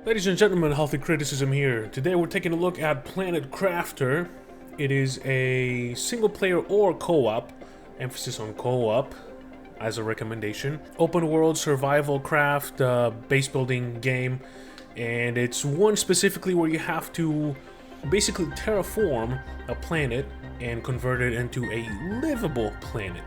Ladies and gentlemen, Healthy Criticism here. Today we're taking a look at Planet Crafter. It is a single player or co-op, emphasis on co-op as a recommendation. Open world survival craft base building game, and it's one specifically where you have to basically terraform a planet and convert it into a livable planet.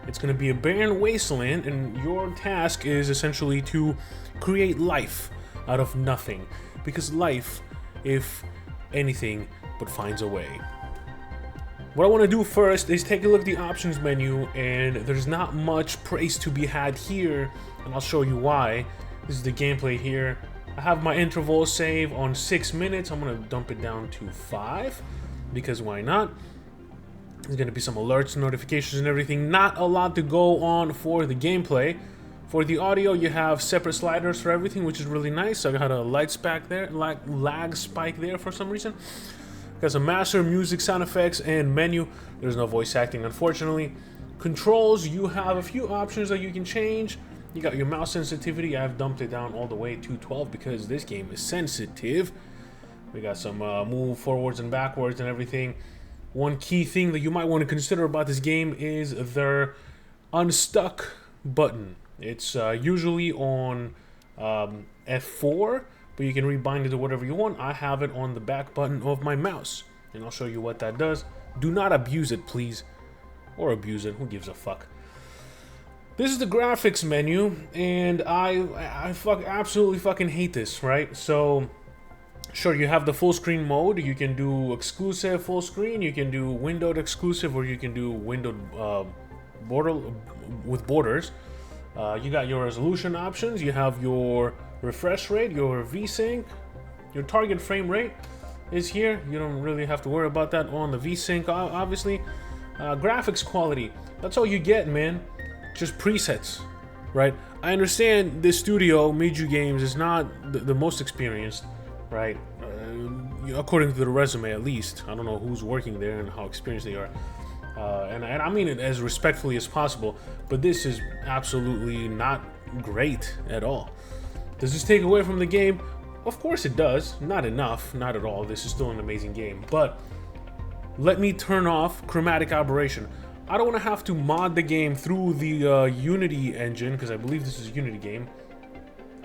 It's going to be a barren wasteland, and your task is essentially to create life out of nothing, because life, if anything, but finds a way. What I want to do first is take a look at the options menu, and there's not much praise to be had here, and I'll show you why. This is the gameplay here. I have my interval save on 6 minutes. I'm going to dump it down to 5, because why not? There's going to be some alerts, notifications, and everything. Not a lot to go on for the gameplay. For the audio, you have separate sliders for everything, which is really nice. I got a lag spike there for some reason. Got some master, music, sound effects, and menu. There's no voice acting, unfortunately. Controls, you have a few options that you can change. You got your mouse sensitivity. I've dumped it down all the way to 12 because this game is sensitive. We got some move forwards and backwards and everything. One key thing that you might want to consider about this game is their unstuck button. It's usually on F4, but you can rebind it to whatever you want. I have it on the back button of my mouse, and I'll show you what that does. Do not abuse it, please. Or abuse it, who gives a fuck. This is the graphics menu, and I absolutely fucking hate this, right? So, sure, you have the full screen mode. You can do exclusive full screen, you can do windowed exclusive, or you can do windowed border with borders. You got your resolution options, you have your refresh rate, your VSync, your target frame rate is here. You don't really have to worry about that on the VSync, obviously. Graphics quality, that's all you get, man. Just presets, right? I understand this studio, Meiju Games, is not the most experienced, right? According to the resume, at least. I don't know who's working there and how experienced they are. And I mean it as respectfully as possible, but this is absolutely not great at all. Does this take away from the game? Of course it does. Not enough, not at all. This is still an amazing game, but let me turn off chromatic aberration. I don't want to have to mod the game through the Unity engine, because I believe this is a Unity game.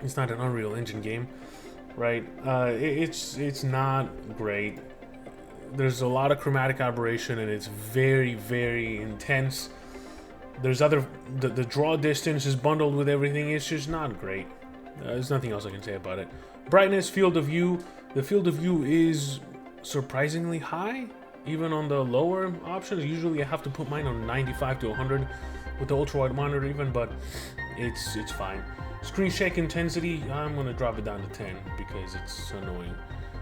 It's not an Unreal Engine game, right? It's not great. There's a lot of chromatic aberration, and it's very, very intense. There's the draw distance is bundled with everything. It's just not great. There's nothing else I can say about it. Brightness, field of view. The field of view is surprisingly high, even on the lower options. Usually I have to put mine on 95 to 100 with the ultra wide monitor even, but it's fine. Screen shake intensity, I'm gonna drop it down to 10 because it's annoying.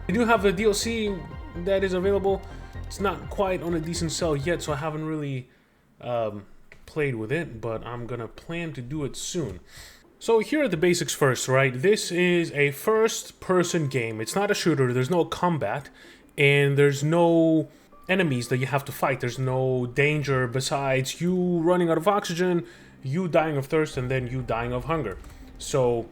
I do have a DLC that is available. It's not quite on a decent sell yet, so I haven't really played with it, but I'm gonna plan to do it soon. So here are the basics first, right? This is a first-person game. It's not a shooter. There's no combat, and there's no enemies that you have to fight. There's no danger besides you running out of oxygen, you dying of thirst, and then you dying of hunger. So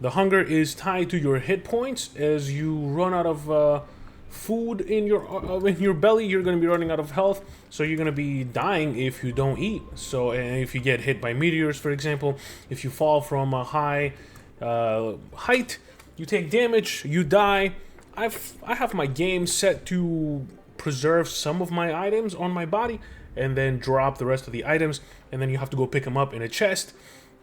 the hunger is tied to your hit points. As you run out of food in your belly, you're going to be running out of health, so you're going to be dying if you don't eat. So, and if you get hit by meteors, for example, if you fall from a high height, you take damage, you die. I have my game set to preserve some of my items on my body and then drop the rest of the items, and then you have to go pick them up in a chest.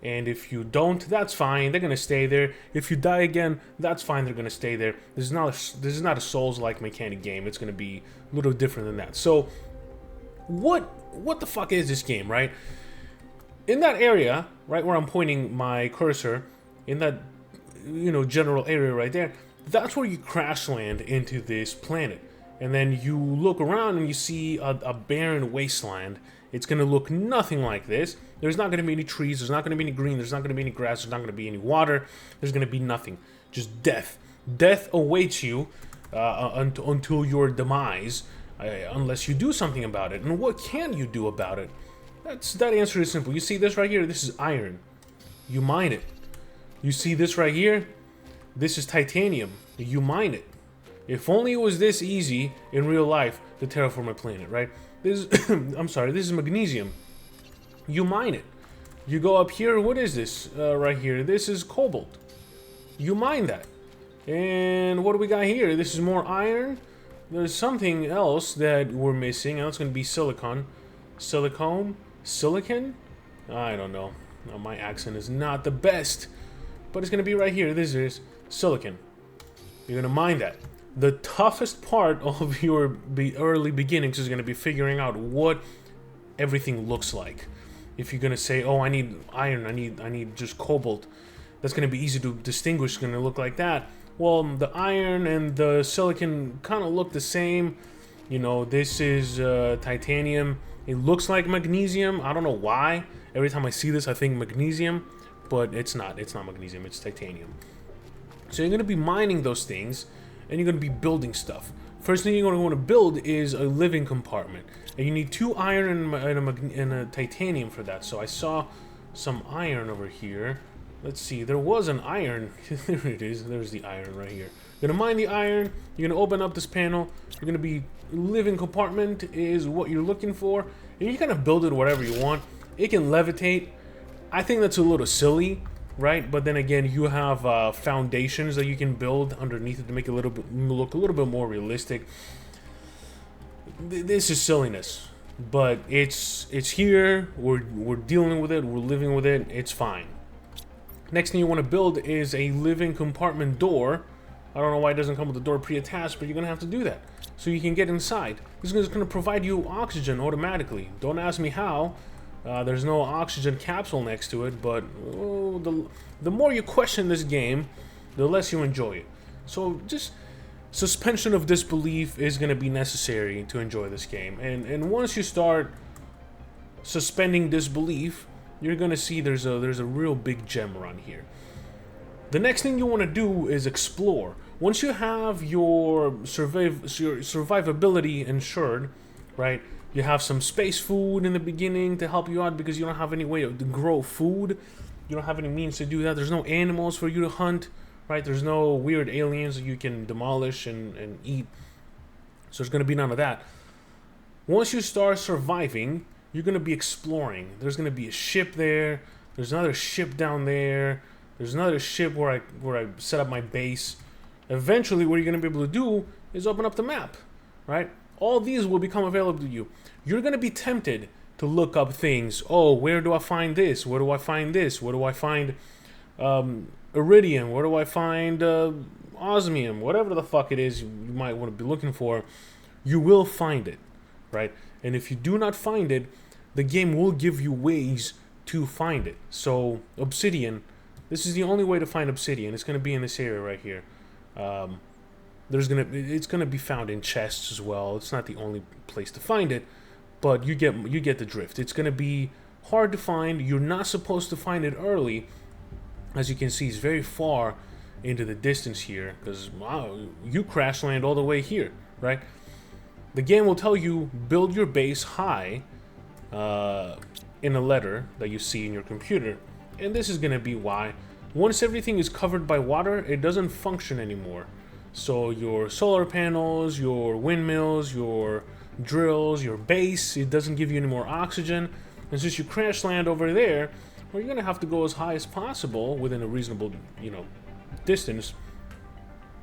And if you don't, that's fine. They're gonna stay there. If you die again, that's fine. They're gonna stay there. This is not a Souls-like mechanic game. It's gonna be a little different than that. So, what the fuck is this game, right? In that area, right where I'm pointing my cursor, in that general area right there, that's where you crash land into this planet. And then you look around and you see a barren wasteland. It's going to look nothing like this. There's not going to be any trees. There's not going to be any green. There's not going to be any grass. There's not going to be any water. There's going to be nothing. Just death. Death awaits you until your demise, unless you do something about it. And what can you do about it? That answer is simple. You see this right here? This is iron. You mine it. You see this right here? This is titanium. You mine it. If only it was this easy in real life to terraform a planet, right? This is I'm sorry, this is magnesium. You mine it. You go up here, what is this right here? This is cobalt. You mine that. And what do we got here? This is more iron. There's something else that we're missing, and it's going to be silicon. Silicon? I don't know. No, my accent is not the best. But it's going to be right here. This is silicon. You're going to mine that. The toughest part of your early beginnings is going to be figuring out what everything looks like. If you're going to say, oh, I need iron, I need just cobalt, that's going to be easy to distinguish. It's going to look like that. Well, the iron and the silicon kind of look the same. You know, this is titanium. It looks like magnesium. I don't know why. Every time I see this, I think magnesium, but it's not. It's not magnesium. It's titanium. So you're going to be mining those things, and you're going to be building stuff. First thing you're going to want to build is a living compartment. And you need 2 iron and a titanium for that. So I saw some iron over here. Let's see, there was an iron. There it is. There's the iron right here. You're going to mine the iron. You're going to open up this panel. You're going to be living compartment is what you're looking for. And you kind of build it whatever you want. It can levitate. I think that's a little silly, right? But then again, you have foundations that you can build underneath it to make it look a little bit more realistic. This is silliness, but it's here. We're dealing with it. We're living with it. It's fine. Next thing you want to build is a living compartment door. I don't know why it doesn't come with the door pre-attached, but you're gonna have to do that so you can get inside. This is gonna provide you oxygen automatically. Don't ask me how. There's no oxygen capsule next to it, but the more you question this game, the less you enjoy it. So just suspension of disbelief is going to be necessary to enjoy this game. And once you start suspending disbelief, you're going to see there's a real big gem around here. The next thing you want to do is explore. Once you have your survivability ensured, right? You have some space food in the beginning to help you out because you don't have any way to grow food. You don't have any means to do that. There's no animals for you to hunt, right? There's no weird aliens that you can demolish and eat. So there's going to be none of that. Once you start surviving, you're going to be exploring. There's going to be a ship there. There's another ship down there. There's another ship where I set up my base. Eventually, what you're going to be able to do is open up the map, right? All these will become available to you. You're going to be tempted to look up things. Oh, where do I find this? Where do I find this? Where do I find iridium? Where do I find osmium? Whatever the fuck it is you might want to be looking for, you will find it, right? And if you do not find it, the game will give you ways to find it. So, obsidian. This is the only way to find obsidian. It's going to be in this area right here. It's gonna be found in chests as well. It's not the only place to find it, but you get the drift. It's gonna be hard to find. You're not supposed to find it early. As you can see, it's very far into the distance here because wow, you crash land all the way here, right? The game will tell you build your base high in a letter that you see in your computer, and this is gonna be why. Once everything is covered by water, it doesn't function anymore. So your solar panels, your windmills, your drills, your base, it doesn't give you any more oxygen. And since you crash land over there, well, you're going to have to go as high as possible within a reasonable, distance.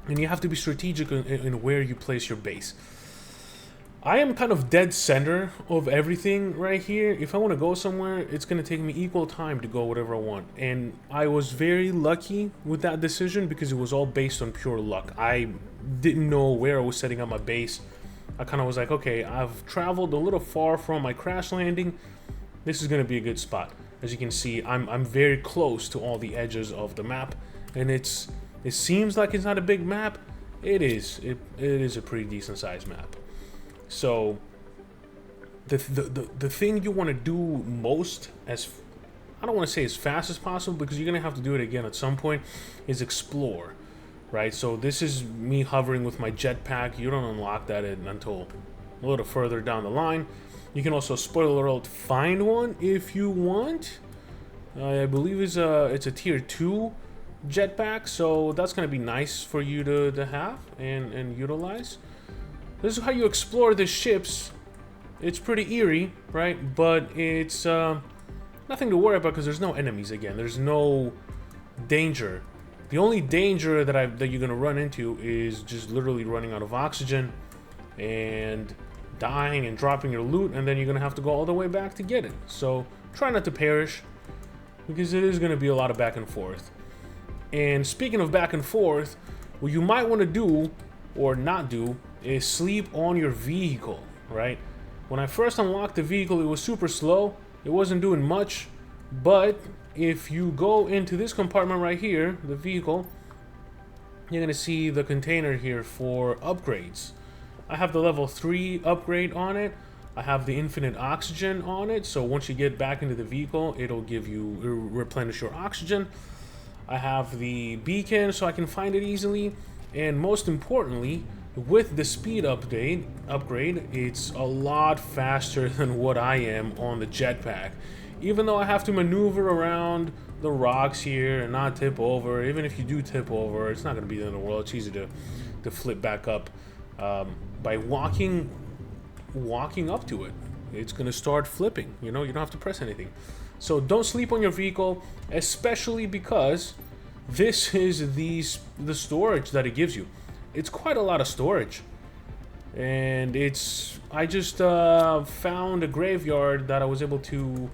And you have to be strategic in where you place your base. I am kind of dead center of everything right here. If I want to go somewhere, it's going to take me equal time to go whatever I want. And I was very lucky with that decision because it was all based on pure luck. I didn't know where I was setting up my base. I kind of was like, okay, I've traveled a little far from my crash landing. This is going to be a good spot. As you can see, I'm very close to all the edges of the map. And it seems like it's not a big map. It is. It is a pretty decent sized map. So the thing you want to do most, I don't want to say as fast as possible because you're going to have to do it again at some point, is explore, right? So this is me hovering with my jetpack. You don't unlock that until a little further down the line. You can also, spoiler alert, find one if you want. I believe it's a tier 2 jetpack, so that's going to be nice for you to have and utilize. This is how you explore the ships. It's pretty eerie, right? But it's nothing to worry about because there's no enemies again. There's no danger. The only danger that you're gonna run into is just literally running out of oxygen and dying and dropping your loot, and then you're gonna have to go all the way back to get it. So try not to perish because it is gonna be a lot of back and forth. And speaking of back and forth, what you might want to do or not do is sleep on your vehicle, right? When I first unlocked the vehicle, it was super slow. It wasn't doing much, but if you go into this compartment right here, the vehicle, you're gonna see the container here for upgrades. I have the level 3 upgrade on it. I have the infinite oxygen on it, so once you get back into the vehicle, it'll give you, replenish your oxygen. I have the beacon so I can find it easily, and most importantly, with the speed upgrade, it's a lot faster than what I am on the jetpack. Even though I have to maneuver around the rocks here and not tip over, even if you do tip over, it's not going to be the end of the world. It's easy to flip back up by walking up to it. It's going to start flipping. You know, you don't have to press anything. So don't sleep on your vehicle, especially because this is the storage that it gives you. It's quite a lot of storage, and I just found a graveyard that I was able to,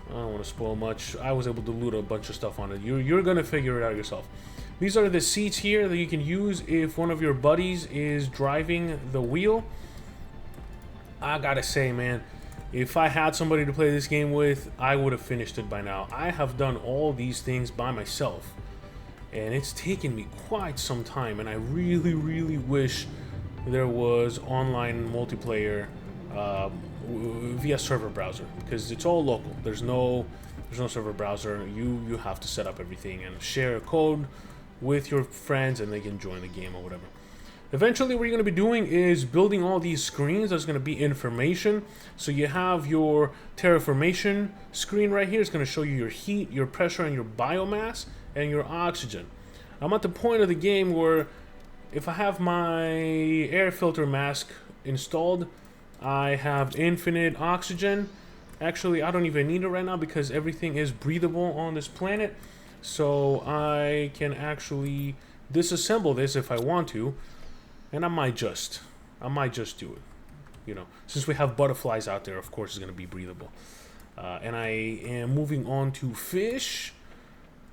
I don't want to spoil much, I was able to loot a bunch of stuff on it. You're gonna figure it out yourself. These are the seats here that you can use if one of your buddies is driving the wheel. I gotta say, man, if I had somebody to play this game with, I would have finished it by now. I have done all these things by myself, and it's taken me quite some time, and I really, really wish there was online multiplayer via server browser, because it's all local. There's no server browser. You have to set up everything and share a code with your friends, and they can join the game or whatever. Eventually, what you're going to be doing is building all these screens. There's going to be information. So you have your terraformation screen right here. It's going to show you your heat, your pressure, and your biomass, and your oxygen. I'm at the point of the game where if I have my air filter mask installed, I have infinite oxygen. Actually, I don't even need it right now because everything is breathable on this planet. So I can actually disassemble this if I want to. And I might just do it, you know. Since we have butterflies out there, of course it's going to be breathable. And I am moving on to fish.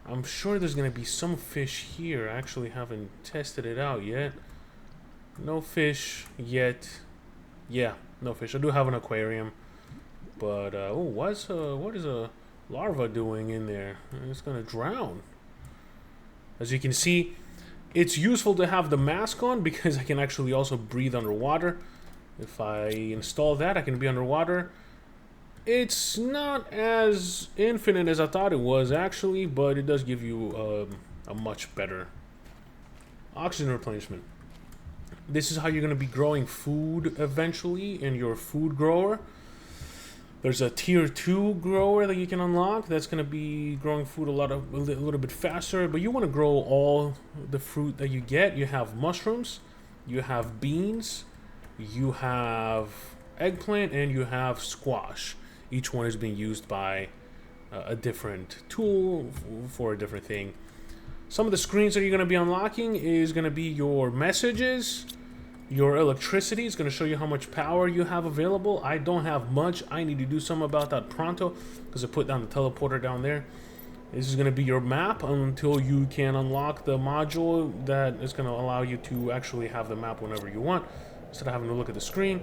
I'm sure there's going to be some fish here. I actually haven't tested it out yet. No fish yet. Yeah, no fish. I do have an aquarium. But, oh, what is a larva doing in there? It's going to drown. As you can see, it's useful to have the mask on because I can actually also breathe underwater. If I install that, I can be underwater. It's not as infinite as I thought it was, actually, but it does give you a much better oxygen replenishment. This is how you're going to be growing food eventually in your food grower. There's a tier 2 grower that you can unlock that's going to be growing food a little bit faster, but you want to grow all the fruit that you get. You have mushrooms, you have beans, you have eggplant, and you have squash. Each one is being used by a different tool for a different thing. Some of the screens that you're going to be unlocking is going to be your messages. Your electricity is going to show you how much power you have available. I don't have much. I need to do something about that pronto because I put down the teleporter down there. This is going to be your map until you can unlock the module that is going to allow you to actually have the map whenever you want instead of having to look at the screen.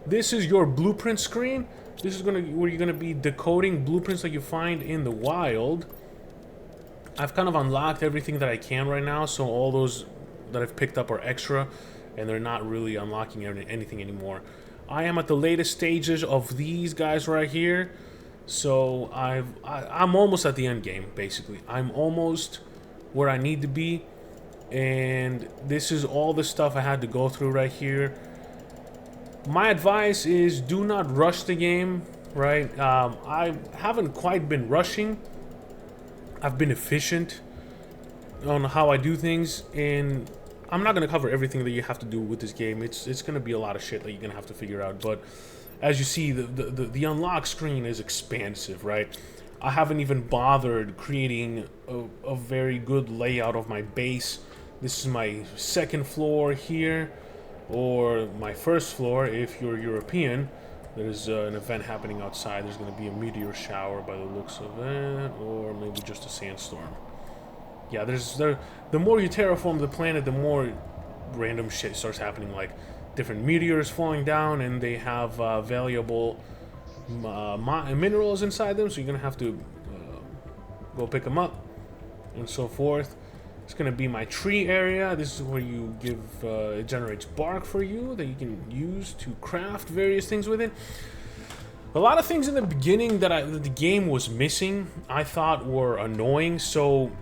This is your blueprint screen. This is where you're going to be decoding blueprints that you find in the wild. I've kind of unlocked everything that I can right now, so all those that I've picked up are extra, and they're not really unlocking anything anymore. I am at the latest stages of these guys right here, so I'm almost at the end game, basically. I'm almost where I need to be, and this is all the stuff I had to go through right here. My advice is do not rush the game, right? I haven't quite been rushing. I've been efficient, on how I do things, and I'm not gonna cover everything that you have to do with this game. It's gonna be a lot of shit that you're gonna have to figure out. But as you see, the unlock screen is expansive, right? I haven't even bothered creating a very good layout of my base. This is my second floor here, or my first floor if you're European. There's an event happening outside. There's going to be a meteor shower by the looks of it, or maybe just a sandstorm. Yeah, the more you terraform the planet, the more random shit starts happening, like different meteors falling down, and they have valuable minerals inside them, so you're going to have to go pick them up, and so forth. It's going to be my tree area. This is where you give, it generates bark for you that you can use to craft various things with it. A lot of things in the beginning that the game was missing, I thought were annoying. So,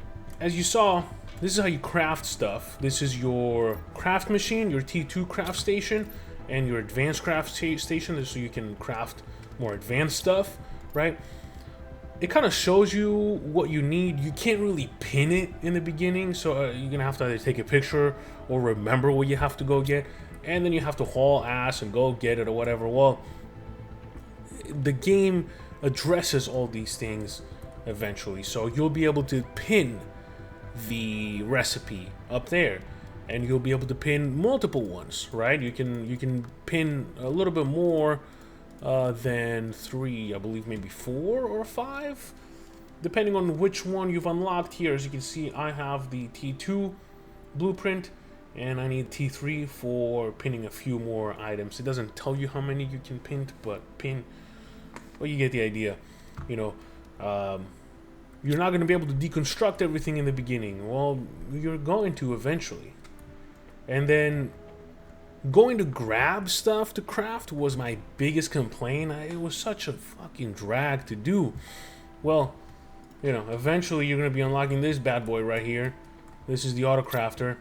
as you saw, this is how you craft stuff. This is your craft machine, your T2 craft station, and your advanced craft station, so you can craft more advanced stuff, right? It kind of shows you what you need. You can't really pin it in the beginning, so you're gonna have to either take a picture or remember what you have to go get, and then you have to haul ass and go get it or whatever. Well, the game addresses all these things eventually, so you'll be able to pin the recipe up there, and you'll be able to pin multiple ones, right? You can pin a little bit more than 3, I believe maybe 4 or 5, depending on which one you've unlocked. Here, as you can see, I have the T2 blueprint, and I need T3 for pinning a few more items. It doesn't tell you how many you can pin, but well, you get the idea. You know, you're not going to be able to deconstruct everything in the beginning. Well, you're going to eventually, and then going to grab stuff to craft was my biggest complaint. It was such a fucking drag to do. Well, you know, eventually you're going to be unlocking this bad boy right here. This is the auto crafter.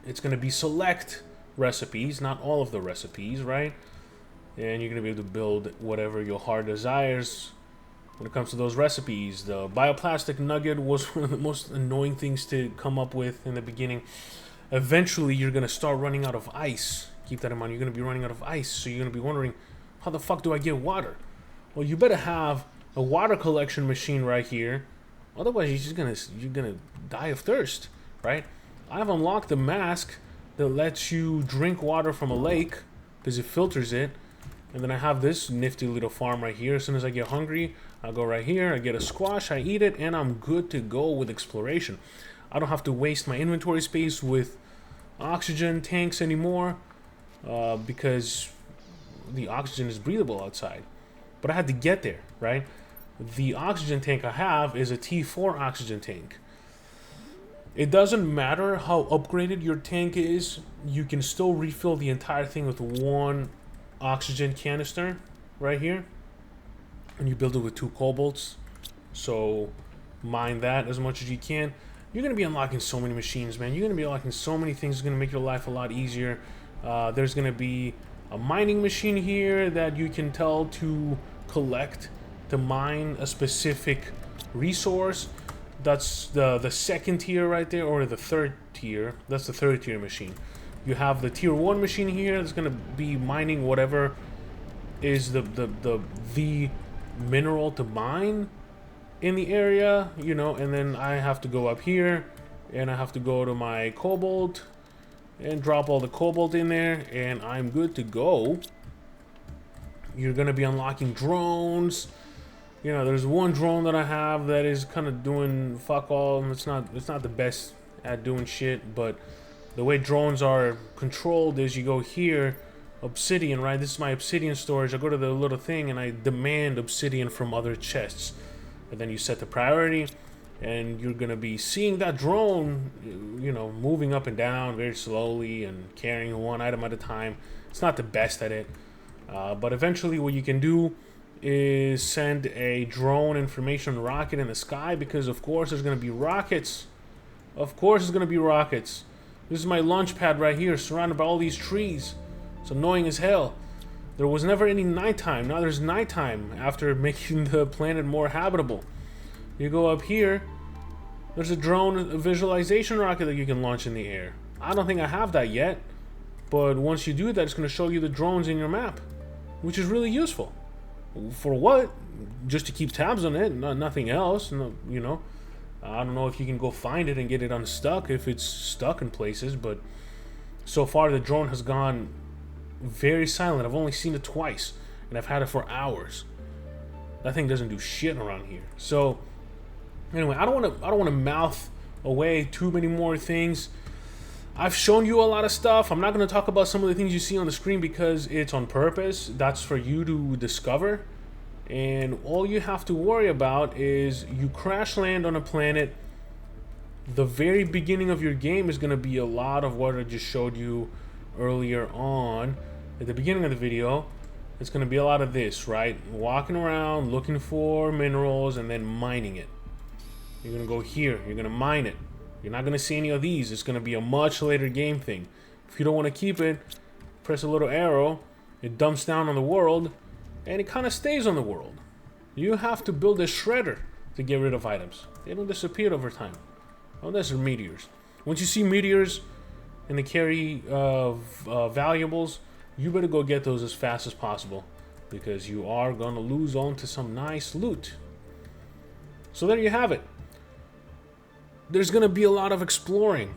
It's going to be select recipes, not all of the recipes, right? And you're going to be able to build whatever your heart desires when it comes to those recipes. The bioplastic nugget was one of the most annoying things to come up with in the beginning. Eventually, you're going to start running out of ice. Keep that in mind. You're going to be running out of ice. So you're going to be wondering, how the fuck do I get water? Well, you better have a water collection machine right here. Otherwise, you're going to die of thirst, right? I've unlocked the mask that lets you drink water from a lake because it filters it. And then I have this nifty little farm right here. As soon as I get hungry, I go right here. I get a squash. I eat it. And I'm good to go with exploration. I don't have to waste my inventory space with oxygen tanks anymore because the oxygen is breathable outside. But I had to get there, right? The oxygen tank I have is a T4 oxygen tank. It doesn't matter how upgraded your tank is, you can still refill the entire thing with one oxygen canister right here. And you build it with 2 cobalts. So mine that as much as you can. You're going to be unlocking so many machines, man. You're going to be unlocking so many things. It's going to make your life a lot easier. There's going to be a mining machine here that you can tell to collect, to mine a specific resource. That's the second tier right there, or the third tier. That's the third tier machine. You have the tier 1 machine here that's going to be mining whatever is the mineral to mine in the area, you know. And then I have to go up here and I have to go to my cobalt and drop all the cobalt in there, and I'm good to go. You're gonna be unlocking drones. You know, there's one drone that I have that is kind of doing fuck all. It's not the best at doing shit, but the way drones are controlled is you go here, obsidian, right? This is my obsidian storage. I go to the little thing and I demand obsidian from other chests. And then you set the priority, and you're gonna be seeing that drone, you know, moving up and down very slowly and carrying one item at a time. It's not the best at it, but eventually what you can do is send a drone information rocket in the sky, because of course there's gonna be rockets. Of course there's gonna be rockets. This is my launch pad right here, surrounded by all these trees. It's annoying as hell. There was never any nighttime. Now there's nighttime after making the planet more habitable. You go up here, There's a drone visualization rocket that you can launch in the air. I don't think I have that yet, but once you do that, it's going to show you the drones in your map, which is really useful. For what? Just to keep tabs on it, nothing else. No, you know, I don't know if you can go find it and get it unstuck if it's stuck in places, but so far the drone has gone very silent. I've only seen it twice, and I've had it for hours. That thing doesn't do shit around here. So anyway, I don't want to mouth away too many more things. I've shown you a lot of stuff. I'm not going to talk about some of the things you see on the screen because it's on purpose. That's for you to discover. And all you have to worry about is you crash land on a planet. The very beginning of your game is going to be a lot of what I just showed you earlier on. At the beginning of the video, it's going to be a lot of this, right? Walking around, looking for minerals, and then mining it. You're going to go here. You're going to mine it. You're not going to see any of these. It's going to be a much later game thing. If you don't want to keep it, press a little arrow. It dumps down on the world, and it kind of stays on the world. You have to build a shredder to get rid of items. They don't disappear over time. Unless they're meteors. Once you see meteors and they carry valuables, you better go get those as fast as possible, because you are going to lose on to some nice loot. So there you have it. There's going to be a lot of exploring.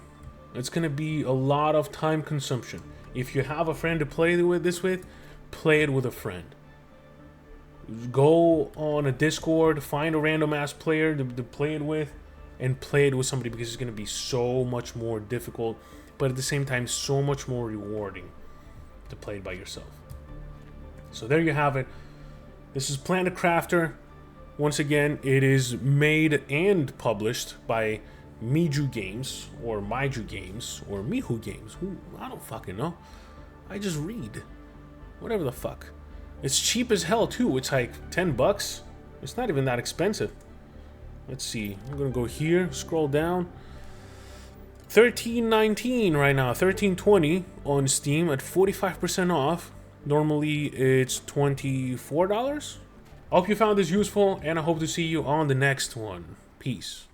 It's going to be a lot of time consumption. If you have a friend to play this with, play it with a friend. Go on a Discord, find a random ass player to play it with, and play it with somebody, because it's going to be so much more difficult, but at the same time so much more rewarding to play it by yourself. So there you have it. This is Planet Crafter. Once again, it is made and published by Miju Games, or Maiju Games, or Mihu Games. I don't fucking know. I just read. Whatever the fuck. It's cheap as hell too. It's like $10. It's not even that expensive. Let's see. I'm gonna go here, scroll down. $13.19 right now. $13.20 on Steam at 45% off. Normally it's $24. I hope you found this useful, and I hope to see you on the next one. Peace.